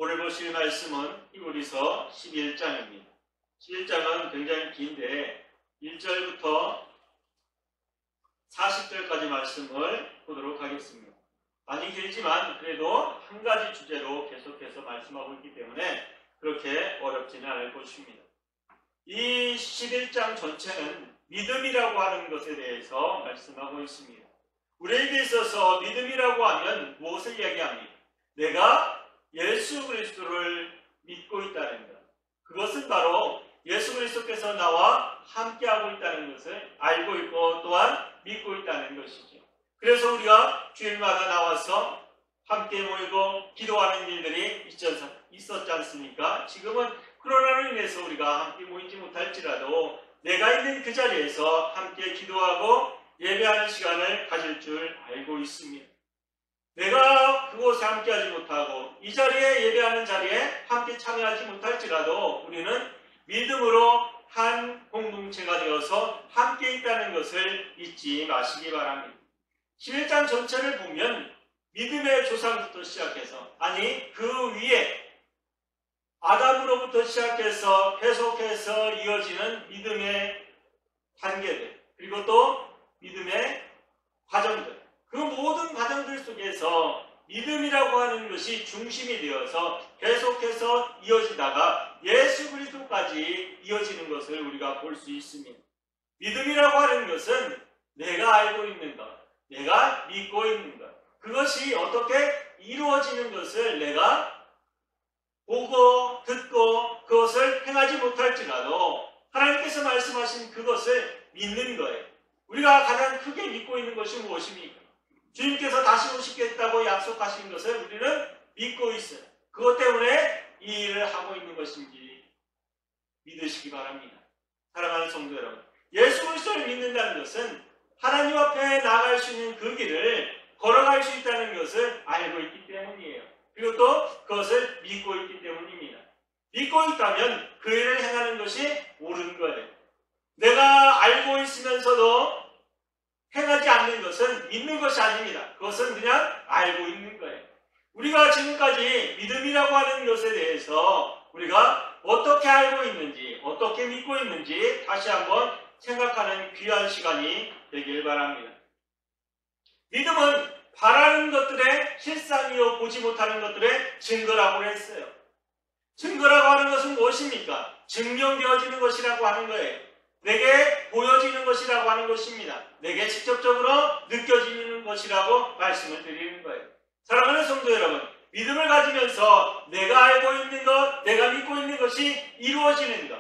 오늘 보실 말씀은 히브리서 11장입니다. 11장은 굉장히 긴데 1절부터 40절까지 말씀을 보도록 하겠습니다. 많이 길지만 그래도 한 가지 주제로 계속해서 말씀하고 있기 때문에 그렇게 어렵지는 않을 것입니다. 이 11장 전체는 믿음이라고 하는 것에 대해서 말씀하고 있습니다. 우리에게 있어서 믿음이라고 하면 무엇을 이야기합니까? 내가 예수 그리스도를 믿고 있다는 것. 그것은 바로 예수 그리스도께서 나와 함께하고 있다는 것을 알고 있고 또한 믿고 있다는 것이죠. 그래서 우리가 주일마다 나와서 함께 모이고 기도하는 일들이 있었지 않습니까? 지금은 코로나로 인해서 우리가 함께 모이지 못할지라도 내가 있는 그 자리에서 함께 기도하고 예배하는 시간을 가질 줄 알고 있습니다. 내가 그곳에 함께하지 못하고 이 자리에 예배하는 자리에 함께 참여하지 못할지라도 우리는 믿음으로 한 공동체가 되어서 함께 있다는 것을 잊지 마시기 바랍니다. 11장 전체를 보면 믿음의 조상부터 시작해서 그 위에 아담으로부터 시작해서 계속해서 이어지는 믿음의 단계들 그리고 또 믿음의 과정들 그 모든 과정들 속에서 믿음이라고 하는 것이 중심이 되어서 계속해서 이어지다가 예수 그리스도까지 이어지는 것을 우리가 볼 수 있습니다. 믿음이라고 하는 것은 내가 알고 있는 것, 내가 믿고 있는 것, 그것이 어떻게 이루어지는 것을 내가 보고 듣고 그것을 행하지 못할지라도 하나님께서 말씀하신 그것을 믿는 거예요. 우리가 가장 크게 믿고 있는 것이 무엇입니까? 주님께서 다시 오시겠다고 약속하신 것을 우리는 믿고 있어요. 그것 때문에 이 일을 하고 있는 것인지 믿으시기 바랍니다. 사랑하는 성도 여러분, 예수 그리스도를 믿는다는 것은 하나님 앞에 나아갈 수 있는 그 길을 걸어갈 수 있다는 것을 알고 있기 때문이에요. 그리고 또 그것을 믿고 있기 때문입니다. 믿고 있다면 그 일을 행하는 것이 옳은 거예요. 내가 알고 있으면서도 행하지 않는 것은 믿는 것이 아닙니다. 그것은 그냥 알고 있는 거예요. 우리가 지금까지 믿음이라고 하는 것에 대해서 우리가 어떻게 알고 있는지, 어떻게 믿고 있는지 다시 한번 생각하는 귀한 시간이 되길 바랍니다. 믿음은 바라는 것들의 실상이요 보지 못하는 것들의 증거라고 했어요. 증거라고 하는 것은 무엇입니까? 증명되어지는 것이라고 하는 거예요. 내게 보여지는 것이라고 하는 것입니다. 내게 직접적으로 느껴지는 것이라고 말씀을 드리는 거예요. 사랑하는 성도 여러분, 믿음을 가지면서 내가 알고 있는 것, 내가 믿고 있는 것이 이루어지는 것.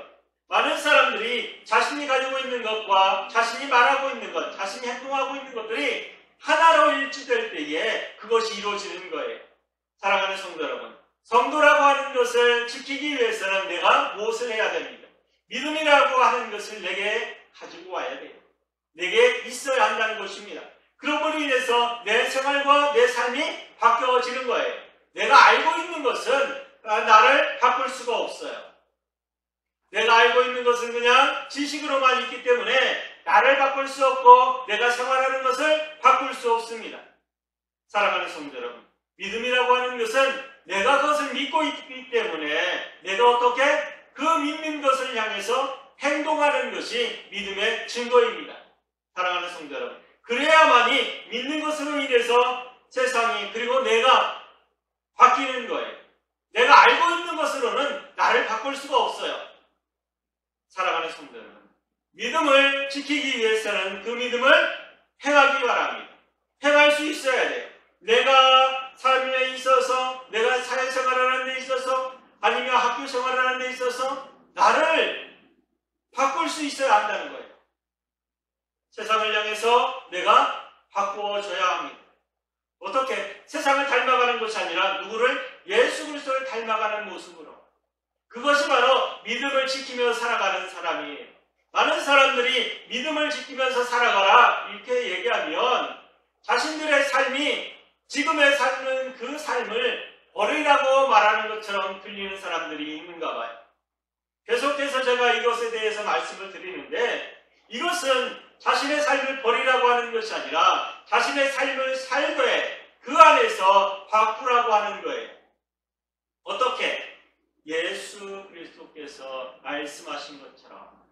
많은 사람들이 자신이 가지고 있는 것과 자신이 말하고 있는 것, 자신이 행동하고 있는 것들이 하나로 일치될 때에 그것이 이루어지는 거예요. 사랑하는 성도 여러분, 성도라고 하는 것을 지키기 위해서는 내가 무엇을 해야 됩니까? 믿음이라고 하는 것을 내게 가지고 와야 돼요. 내게 있어야 한다는 것입니다. 그러므로 인해서 내 생활과 내 삶이 바뀌어지는 거예요. 내가 알고 있는 것은 나를 바꿀 수가 없어요. 내가 알고 있는 것은 그냥 지식으로만 있기 때문에 나를 바꿀 수 없고 내가 생활하는 것을 바꿀 수 없습니다. 사랑하는 성도 여러분, 믿음이라고 하는 것은 내가 그것을 믿고 있기 때문에 내가 어떻게 그 믿는 것을 향해서 행동하는 것이 믿음의 증거입니다. 사랑하는 성도 여러분, 그래야만이 믿는 것으로 인해서 세상이 그리고 내가 바뀌는 거예요. 내가 알고 있는 것으로는 나를 바꿀 수가 없어요. 사랑하는 성도 여러분, 믿음을 지키기 위해서는 그 믿음을 행하기 바랍니다. 행할 수 있어야 돼요. 내가 삶에 있어서, 내가 사회생활하는 데 있어서, 아니면 학교 생활하는 데 있어서 나를 바꿀 수 있어야 한다는 거예요. 세상을 향해서 내가 바꾸어줘야 합니다. 어떻게? 세상을 닮아가는 것이 아니라 누구를? 예수 그리스도를 닮아가는 모습으로. 그것이 바로 믿음을 지키며 살아가는 사람이에요. 많은 사람들이 믿음을 지키면서 살아가라 이렇게 얘기하면 자신들의 삶이 지금의 삶은 그 삶을 버리라고 말하는 것처럼 들리는 사람들이 있는가 봐요. 계속해서 제가 이것에 대해서 말씀을 드리는데 이것은 자신의 삶을 버리라고 하는 것이 아니라 자신의 삶을 살되 그 안에서 바꾸라고 하는 거예요. 어떻게? 예수 그리스도께서 말씀하신 것처럼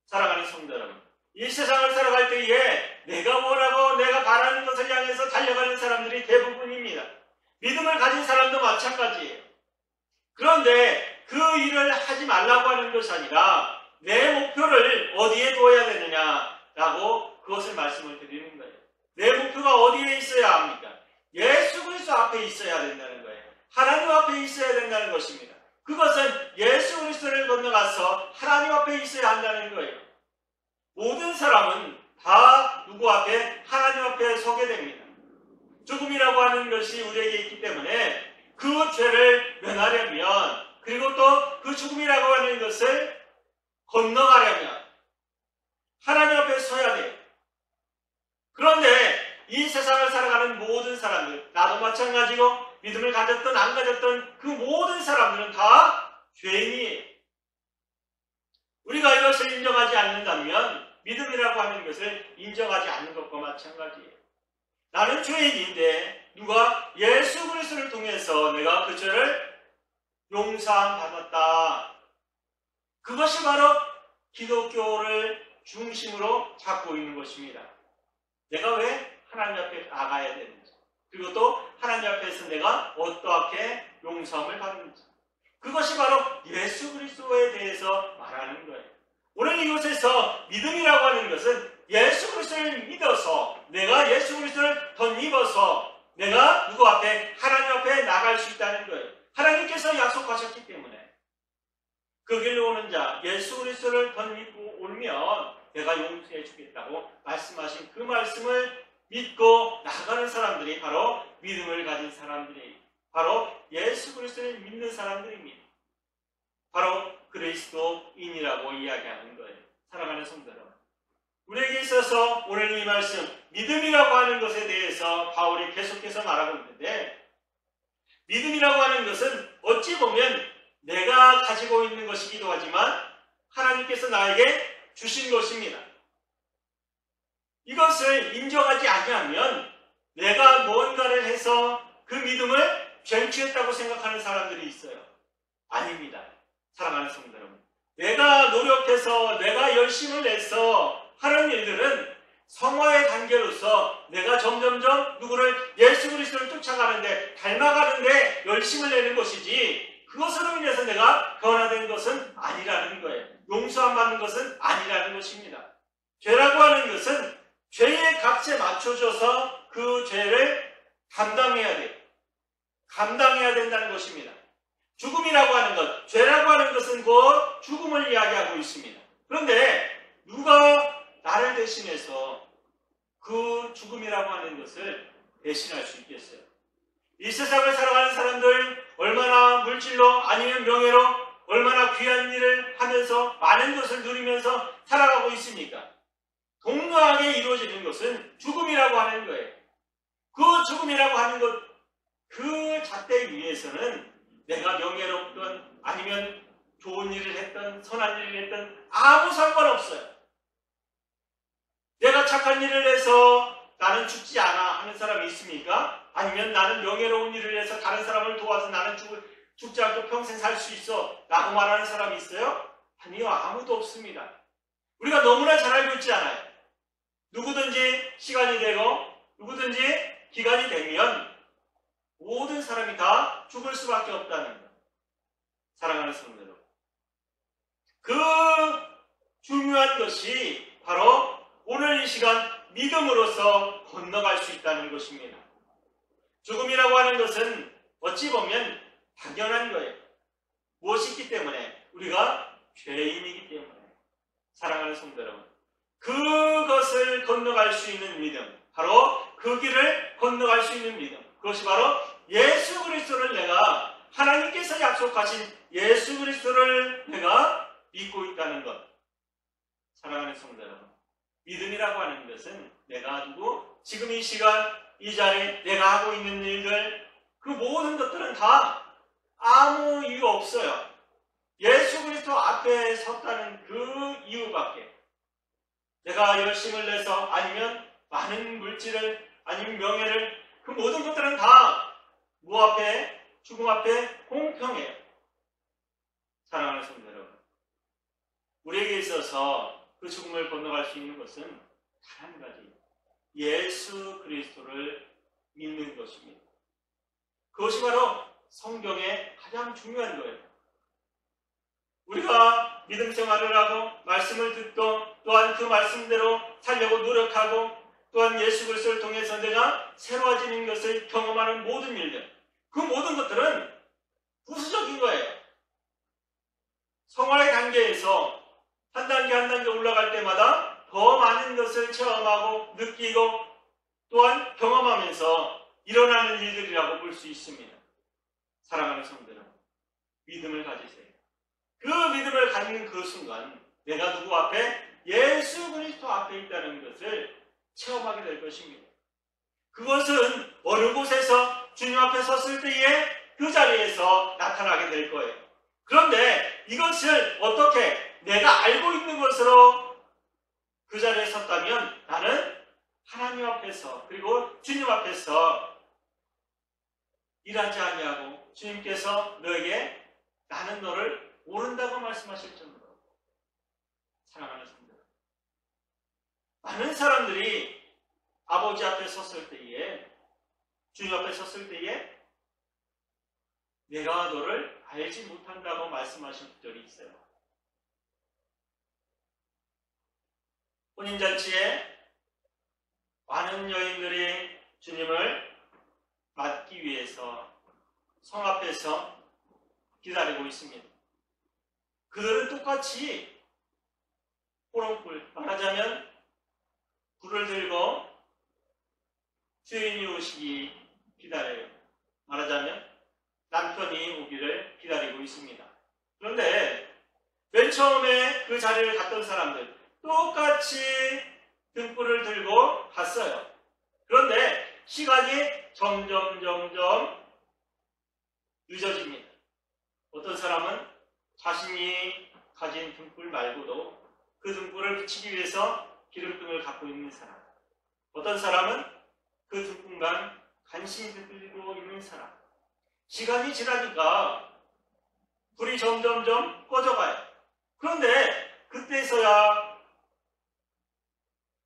사랑하는 성도 여러분, 이 세상을 살아갈 때에 내가 원하고 내가 바라는 것을 향해서 달려가는 사람들이 대부분입니다. 믿음을 가진 사람도 마찬가지예요. 그런데 그 일을 하지 말라고 하는 것이 아니라 내 목표를 어디에 두어야 되느냐라고 그것을 말씀을 드리는 거예요. 내 목표가 어디에 있어야 합니까? 예수 그리스도 앞에 있어야 된다는 거예요. 하나님 앞에 있어야 된다는 것입니다. 그것은 예수 그리스도를 건너가서 하나님 앞에 있어야 한다는 거예요. 모든 사람은 다 누구 앞에? 하나님 앞에 서게 됩니다. 죽음이라고 하는 것이 우리에게 있기 때문에 그 죄를 면하려면, 그리고 또 그 죽음이라고 하는 것을 건너가려면 하나님 앞에 서야 돼요. 그런데 이 세상을 살아가는 모든 사람들, 나도 마찬가지고 믿음을 가졌던 안 가졌던 그 모든 사람들은 다 죄인이에요. 우리가 이것을 인정하지 않는다면 믿음이라고 하는 것을 인정하지 않는 것과 마찬가지예요. 나는 죄인인데 누가 예수 그리스도를 통해서 내가 그 죄를 용서함 받았다. 그것이 바로 기독교를 중심으로 잡고 있는 것입니다. 내가 왜 하나님 앞에 나가야 되는지, 그리고 또 하나님 앞에서 내가 어떻게 용서함을 받는지, 그것이 바로 예수 그리스도에 대해서 말하는 거예요. 오늘 이곳에서 믿음이라고 하는 것은 예수 그리스도를 믿어서, 내가 예수 그리스도를 덧입어서 내가 누구 앞에? 하나님 앞에 나갈 수 있다는 거예요. 하나님께서 약속하셨기 때문에 그 길로 오는 자, 예수 그리스도를 덧입고 오면 내가 용서해 주겠다고 말씀하신 그 말씀을 믿고 나가는 사람들이 바로 믿음을 가진 사람들이, 바로 예수 그리스도를 믿는 사람들입니다. 바로 그리스도인이라고 이야기하는 거예요. 사랑하는 성도 여러분, 우리에게 있어서 오늘 이 말씀, 믿음이라고 하는 것에 대해서 바울이 계속해서 말하고 있는데, 믿음이라고 하는 것은 어찌 보면 내가 가지고 있는 것이기도 하지만 하나님께서 나에게 주신 것입니다. 이것을 인정하지 아니하면 내가 뭔가를 해서 그 믿음을 쟁취했다고 생각하는 사람들이 있어요. 아닙니다. 사랑하는 성도 여러분, 내가 노력해서 내가 열심을 내서 하는 일들은 성화의 단계로서 내가 점점점 누구를? 예수 그리스도를 쫓아가는데, 닮아가는데 열심을 내는 것이지, 그것으로 인해서 내가 변화된 것은 아니라는 거예요. 용서함 받는 것은 아니라는 것입니다. 죄라고 하는 것은 죄의 값에 맞춰줘서 그 죄를 감당해야 돼요. 감당해야 된다는 것입니다. 죽음이라고 하는 것, 죄라고 하는 것은 곧 죽음을 이야기하고 있습니다. 그런데 누가 나를 대신해서 그 죽음이라고 하는 것을 대신할 수 있겠어요? 이 세상을 살아가는 사람들 얼마나 물질로 아니면 명예로 얼마나 귀한 일을 하면서 많은 것을 누리면서 살아가고 있습니까? 동등하게 이루어지는 것은 죽음이라고 하는 거예요. 그 죽음이라고 하는 것, 그 잣대 위에서는 내가 명예롭던 아니면 좋은 일을 했던 선한 일을 했던 아무 상관없어요. 내가 착한 일을 해서 나는 죽지 않아 하는 사람이 있습니까? 아니면 나는 명예로운 일을 해서 다른 사람을 도와서 나는 죽지 않고 평생 살 수 있어 라고 말하는 사람이 있어요? 아니요, 아무도 없습니다. 우리가 너무나 잘 알고 있지 않아요? 누구든지 시간이 되고 누구든지 기간이 되면 모든 사람이 다 죽을 수밖에 없다는 것. 사랑하는 성도 여러분, 그 중요한 것이 바로 오늘 이 시간 믿음으로써 건너갈 수 있다는 것입니다. 죽음이라고 하는 것은 어찌 보면 당연한 거예요. 무엇이기 때문에? 우리가 죄인이기 때문에. 사랑하는 성도 여러분, 그것을 건너갈 수 있는 믿음, 바로 그 길을 건너갈 수 있는 믿음, 그것이 바로 예수 그리스도를 내가, 하나님께서 약속하신 예수 그리스도를 내가 믿고 있다는 것. 사랑하는 성도 여러분, 믿음이라고 하는 것은 내가 두고 지금 이 시간 이 자리에 내가 하고 있는 일들, 그 모든 것들은 다 아무 이유 없어요. 예수 그리스도 앞에 섰다는 그 이유밖에. 내가 열심을 내서 아니면 많은 물질을 아니면 명예를, 그 모든 것들은 다 무 앞에? 죽음 앞에 공평해요. 사랑하는 성도 여러분, 우리에게 있어서 그 죽음을 건너갈 수 있는 것은 단 한 가지, 예수 그리스도를 믿는 것입니다. 그것이 바로 성경의 가장 중요한 거예요. 우리가 믿음 생활을 하고 말씀을 듣고 또한 그 말씀대로 살려고 노력하고 또한 예수 그리스도를 통해서 내가 새로워지는 것을 경험하는 모든 일들, 그 모든 것들은 부수적인 거예요. 성화의 단계에서 한 단계 한 단계 올라갈 때마다 더 많은 것을 체험하고 느끼고 또한 경험하면서 일어나는 일들이라고 볼 수 있습니다. 사랑하는 성도들, 믿음을 가지세요. 그 믿음을 갖는 그 순간 내가 누구 앞에? 예수 그리스도 앞에 있다는 것을 체험하게 될 것입니다. 그것은 어느 곳에서 주님 앞에 섰을 때에 그 자리에서 나타나게 될 거예요. 그런데 이것을 어떻게 내가 알고 있는 것으로 그 자리에 섰다면 나는 하나님 앞에서 그리고 주님 앞에서 일하지 아니하고 주님께서 너에게 나는 너를 모른다고 말씀하실 정도로 사랑하는 성도, 많은 사람들이 아버지 앞에 섰을 때에 주님 앞에 섰을 때에 내가 너를 알지 못한다고 말씀하신 구절이 있어요. 혼인잔치에 많은 여인들이 주님을 맞기 위해서 성 앞에서 기다리고 있습니다. 그들은 똑같이 호롱불, 말하자면 불을 들고 주인이 오시기 기다려요. 말하자면 남편이 오기를 기다리고 있습니다. 그런데 맨 처음에 그 자리를 갔던 사람들 똑같이 등불을 들고 갔어요. 그런데 시간이 점점 늦어집니다. 어떤 사람은 자신이 가진 등불 말고도 그 등불을 붙이기 위해서 기름등을 갖고 있는 사람, 어떤 사람은 그 등불만 간신히 들고 있는 사람, 시간이 지나니까 불이 점점 꺼져가요. 그런데 그때서야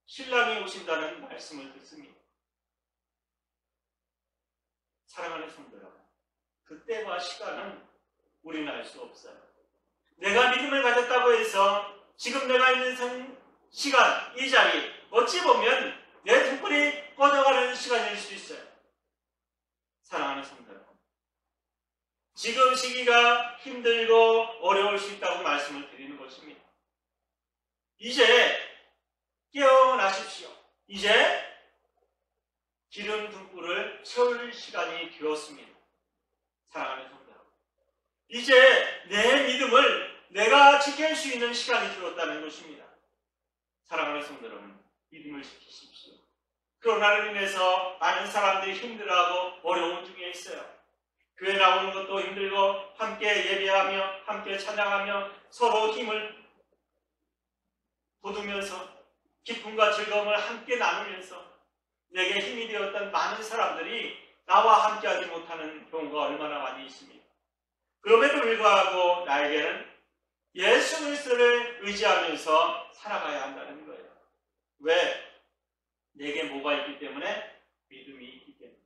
신랑이 오신다는 말씀을 듣습니다. 사랑하는 성도 여러분, 그때와 시간은 우리는 알 수 없어요. 내가 믿음을 가졌다고 해서 지금 내가 있는 시간, 이 자리, 어찌 보면 내 등불이 꺼져가는 시간일 수 있어요. 사랑하는 성도 여러분, 지금 시기가 힘들고 어려울 수 있다고 말씀을 드리는 것입니다. 이제 깨어나십시오. 이제 기름 등불을 채울 시간이 되었습니다. 사랑하는 성도 여러분, 이제 내 믿음을 내가 지킬 수 있는 시간이 되었다는 것입니다. 사랑하는 성도 여러분, 믿음을 지키십시오. 코로나로 인해서 많은 사람들이 힘들어하고 어려움 중에 있어요. 교회 나오는 것도 힘들고 함께 예배하며 함께 찬양하며 서로 힘을 돋우면서 기쁨과 즐거움을 함께 나누면서 내게 힘이 되었던 많은 사람들이 나와 함께하지 못하는 경우가 얼마나 많이 있습니다. 그럼에도 불구하고 나에게는 예수 그리스도를 의지하면서 살아가야 한다는 거예요. 왜? 내게 뭐가 있기 때문에? 믿음이 있기 때문에.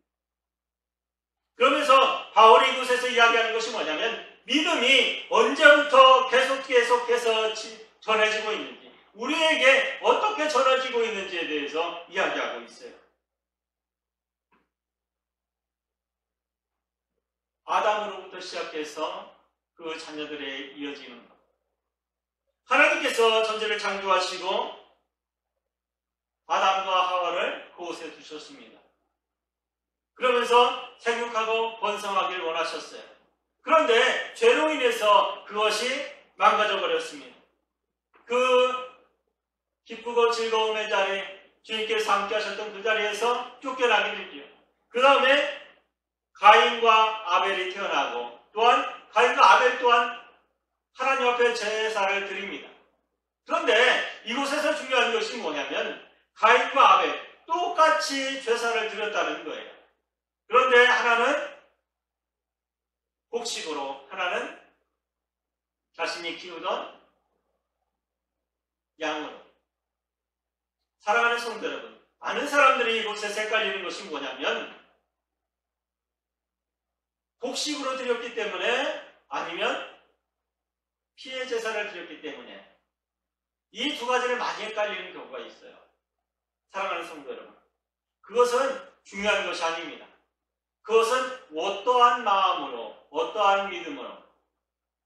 그러면서 바울이 이곳에서 이야기하는 것이 뭐냐면 믿음이 언제부터 계속해서 전해지고 있는지, 우리에게 어떻게 전해지고 있는지에 대해서 이야기하고 있어요. 아담으로부터 시작해서 그 자녀들에 이어지는 것. 하나님께서 천지를 창조하시고 아담과 하와를 그곳에 두셨습니다. 그러면서 생육하고 번성하길 원하셨어요. 그런데 죄로 인해서 그것이 망가져 버렸습니다. 그 기쁘고 즐거움의 자리, 주님께서 함께 하셨던 그 자리에서 쫓겨나게 되죠. 그 다음에 가인과 아벨이 태어나고, 또한 가인과 아벨 또한 하나님 앞에 제사를 드립니다. 그런데 이곳에서 중요한 것이 뭐냐면 가인과 아벨 똑같이 제사를 드렸다는 거예요. 그런데 하나는 곡식으로, 하나는 키우던 양으로. 사랑하는 성도 여러분, 많은 사람들이 이곳에서 헷갈리는 것이 뭐냐면 곡식으로 드렸기 때문에 아니면 피해 제사를 드렸기 때문에 이 두 가지를 많이 헷갈리는 경우가 있어요. 사랑하는 성도 여러분, 그것은 중요한 것이 아닙니다. 그것은 어떠한 마음으로, 어떠한 믿음으로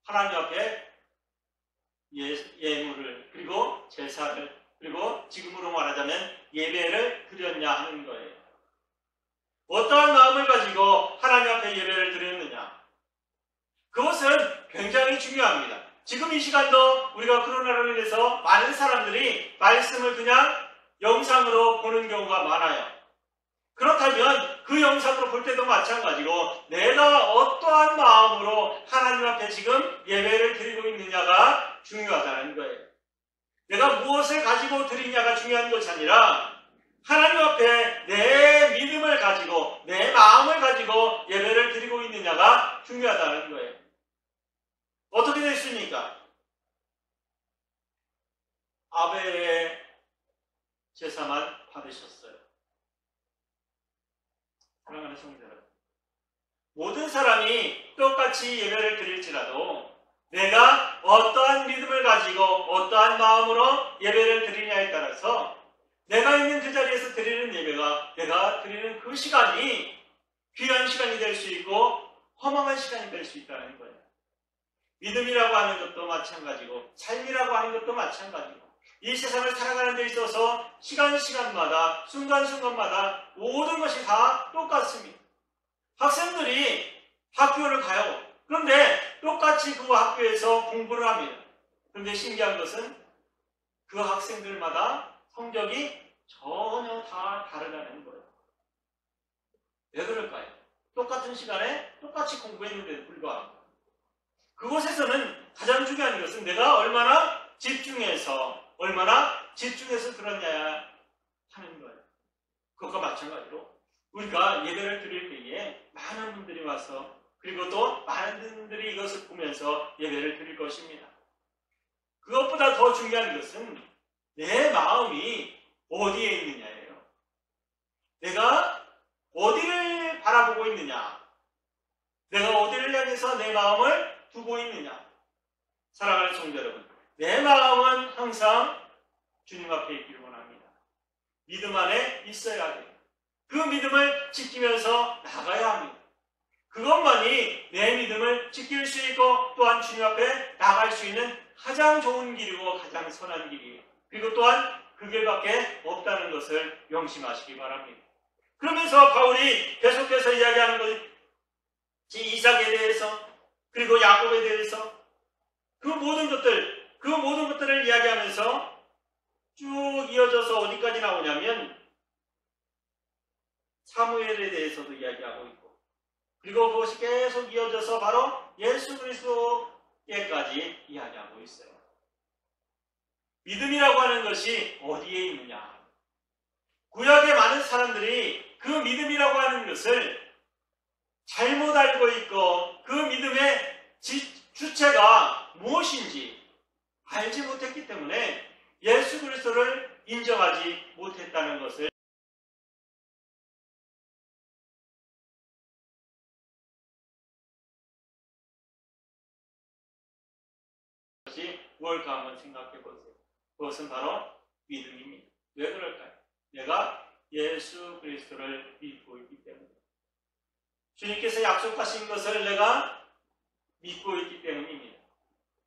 하나님 앞에 예물을, 그리고 제사를, 그리고 지금으로 말하자면 예배를 드렸냐 하는 거예요. 어떠한 마음을 가지고 하나님 앞에 예배를 드렸느냐, 그것은 굉장히 중요합니다. 지금 이 시간도 우리가 코로나로 인해서 많은 사람들이 말씀을 그냥 영상으로 보는 경우가 많아요. 그렇다면 그 영상으로 볼 때도 마찬가지고 내가 어떠한 마음으로 하나님 앞에 지금 예배를 드리고 있느냐가 중요하다는 거예요. 내가 무엇을 가지고 드리냐가 중요한 것이 아니라 하나님 앞에 내 믿음을 가지고 내 마음을 가지고 예배를 드리고 있느냐가 중요하다는 거예요. 어떻게 됐습니까? 아벨의 제사만 받으셨어요. 사랑하는 성도 여러분, 모든 사람이 똑같이 예배를 드릴지라도 내가 어떠한 믿음을 가지고 어떠한 마음으로 예배를 드리냐에 따라서 내가 있는 그 자리에서 드리는 예배가, 내가 드리는 그 시간이 귀한 시간이 될 수 있고 허망한 시간이 될 수 있다는 거예요. 믿음이라고 하는 것도 마찬가지고 삶이라고 하는 것도 마찬가지고 이 세상을 살아가는 데 있어서 시간마다 순간순간마다 모든 것이 다 똑같습니다. 학생들이 학교를 가요. 그런데 똑같이 그 학교에서 공부를 합니다. 그런데 신기한 것은 그 학생들마다 성적이 전혀 다 다르다는 거예요. 왜 그럴까요? 똑같은 시간에 똑같이 공부했는데도 불구하고 그곳에서는 가장 중요한 것은 내가 얼마나 집중해서 들었냐 하는 거예요. 그것과 마찬가지로 우리가 예배를 드릴 때에 많은 분들이 와서 그리고 또 많은 분들이 이것을 보면서 예배를 드릴 것입니다. 그것보다 더 중요한 것은 내 마음이 어디에 있느냐예요. 내가 어디를 바라보고 있느냐, 내가 어디를 향해서 내 마음을 두고 있느냐. 사랑하는 성도 여러분, 내 마음은 항상 주님 앞에 있기를 원합니다. 믿음 안에 있어야 돼요. 그 믿음을 지키면서 나가야 합니다. 그것만이 내 믿음을 지킬 수 있고 또한 주님 앞에 나갈 수 있는 가장 좋은 길이고 가장 선한 길이에요. 그리고 또한 그 길밖에 없다는 것을 명심하시기 바랍니다. 그러면서 바울이 계속해서 이야기하는 것이 이삭에 대해서 그리고 야곱에 대해서 그 모든 것들을 이야기하면서 쭉 이어져서 어디까지 나오냐면 사무엘에 대해서도 이야기하고 있고 그리고 그것이 계속 이어져서 바로 예수 그리스도에까지 이야기하고 있어요. 믿음이라고 하는 것이 어디에 있느냐? 구약의 많은 사람들이 그 믿음이라고 하는 것을 잘못 알고 있고 그 믿음의 주체가 무엇인지 알지 못했기 때문에 예수 그리스도를 인정하지 못했다는 것을 무엇일까 한번 생각해 보세요. 그것은 바로 믿음입니다. 왜 그럴까요? 내가 예수 그리스도를 믿고 있기 때문에 주님께서 약속하신 것을 내가 믿고 있기 때문입니다.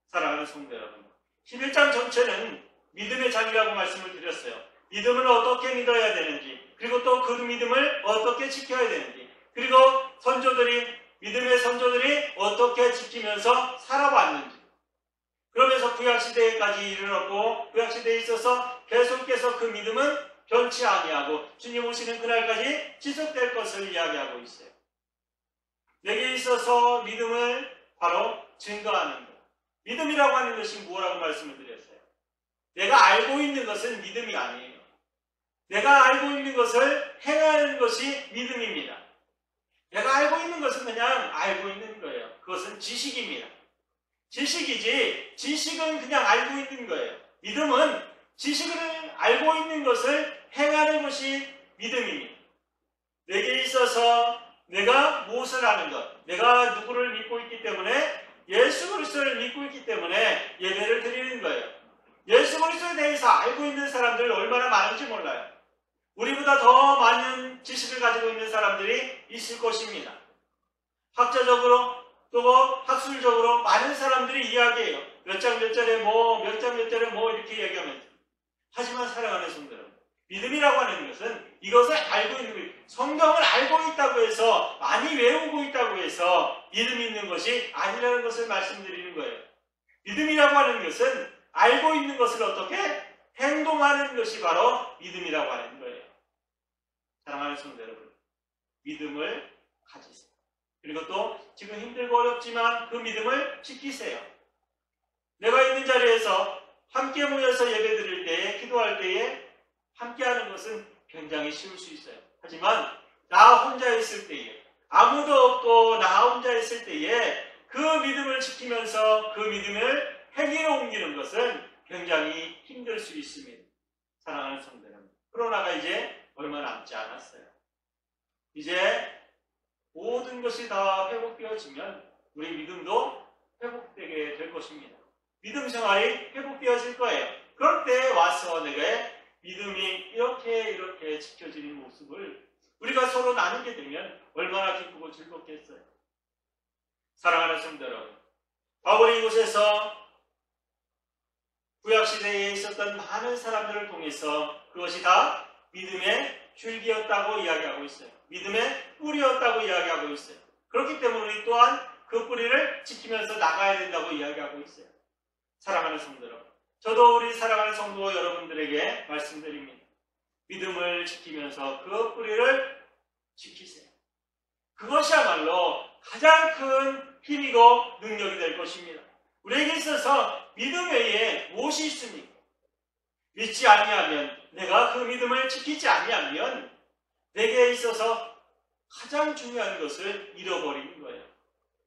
사랑하는 성도 여러분, 11장 전체는 믿음의 장이라고 말씀을 드렸어요. 믿음을 어떻게 믿어야 되는지 그리고 또 그 믿음을 어떻게 지켜야 되는지 그리고 믿음의 선조들이 어떻게 지키면서 살아왔는지 그러면서 구약시대까지 이르렀고 구약시대에 있어서 계속해서 그 믿음은 변치 아니하고 주님 오시는 그날까지 지속될 것을 이야기하고 있어요. 내게 있어서 믿음을 바로 증거하는 것. 믿음이라고 하는 것이 뭐라고 말씀을 드렸어요? 내가 알고 있는 것은 믿음이 아니에요. 내가 알고 있는 것을 행하는 것이 믿음입니다. 내가 알고 있는 것은 그냥 알고 있는 거예요. 그것은 지식입니다. 지식이지 지식은 그냥 알고 있는 거예요. 믿음은 지식을 알고 있는 것을 행하는 것이 믿음입니다. 내게 있어서 내가 무엇을 하는 것, 내가 누구를 믿고 있기 때문에 예수 그리스도를 믿고 있기 때문에 예배를 드리는 거예요. 예수 그리스도에 대해서 알고 있는 사람들 얼마나 많은지 몰라요. 우리보다 더 많은 지식을 가지고 있는 사람들이 있을 것입니다. 학자적으로 또 학술적으로 많은 사람들이 이야기해요. 몇 장 몇 절에 뭐, 몇 장 몇 절에 뭐 이렇게 얘기하면서. 하지만 사랑하는 성도는 믿음이라고 하는 것은 이것을 알고 있는 거예요. 성경을 알고 있다고 해서 많이 외우고 있다고 해서 믿음 있는 것이 아니라는 것을 말씀드리는 거예요. 믿음이라고 하는 것은 알고 있는 것을 어떻게 행동하는 것이 바로 믿음이라고 하는 거예요. 사랑하는 성도 여러분, 믿음을 가지세요. 그리고 또 지금 힘들고 어렵지만 그 믿음을 지키세요. 내가 있는 자리에서 함께 모여서 예배 드릴 때에, 기도할 때에 함께 하는 것은 굉장히 쉬울 수 있어요. 하지만 나 혼자 있을 때에, 아무도 없고 나 혼자 있을 때에 그 믿음을 지키면서 그 믿음을 행위로 옮기는 것은 굉장히 힘들 수 있습니다. 사랑하는 성도 여러분, 코로나가 이제 얼마 남지 않았어요. 이제 모든 것이 다 회복되어지면 우리 믿음도 회복되게 될 것입니다. 믿음 생활이 회복되어질 거예요. 그럴 때 와서 내게 믿음이 이렇게 지켜지는 모습을 우리가 서로 나누게 되면 얼마나 기쁘고 즐겁겠어요. 사랑하는 성도 여러분, 바울이 이곳에서 구약시대에 있었던 많은 사람들을 통해서 그것이 다 믿음의 줄기였다고 이야기하고 있어요. 믿음의 뿌리였다고 이야기하고 있어요. 그렇기 때문에 우리 또한 그 뿌리를 지키면서 나가야 된다고 이야기하고 있어요. 사랑하는 성도 여러분, 저도 우리 사랑하는 성도 여러분들에게 말씀드립니다. 믿음을 지키면서 그 뿌리를 지키세요. 그것이야말로 가장 큰 힘이고 능력이 될 것입니다. 우리에게 있어서 믿음 외에 무엇이 있습니까? 믿지 아니하면, 내가 그 믿음을 지키지 아니하면 내게 있어서 가장 중요한 것을 잃어버리는 거예요.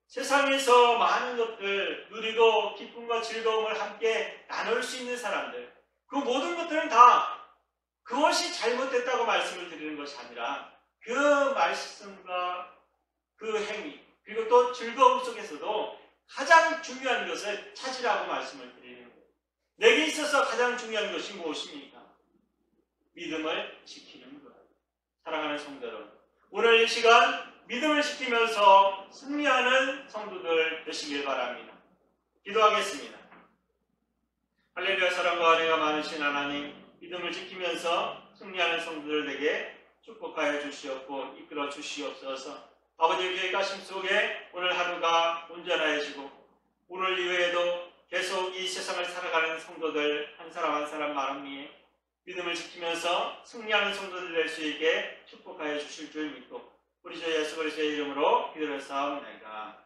세상에서 많은 것들 누리고 기쁨과 즐거움을 함께 나눌 수 있는 사람들, 그 모든 것들은 다 그것이 잘못됐다고 말씀을 드리는 것이 아니라 그 말씀과 그 행위, 그리고 또 즐거움 속에서도 가장 중요한 것을 찾으라고 말씀을 드리는 거예요. 내게 있어서 가장 중요한 것이 무엇입니까? 믿음을 지키는 것. 사랑하는 성도 여러분, 오늘 이 시간 믿음을 지키면서 승리하는 성도들 되시길 바랍니다. 기도하겠습니다. 할렐루야. 사랑과 은혜가 많으신 하나님, 믿음을 지키면서 승리하는 성도들 되게 축복하여 주시옵고 이끌어 주시옵소서. 아버지의 계획하심 속에 오늘 하루가 온전하여지고 오늘 이후에도 계속 이 세상을 살아가는 성도들 한 사람 한 사람 마음 위에 믿음을 지키면서 승리하는 성도들 될 수 있게 축복하여 주실 줄 믿고 우리 주 예수 그리스도의 이름으로 기도를 쌓옵나이다.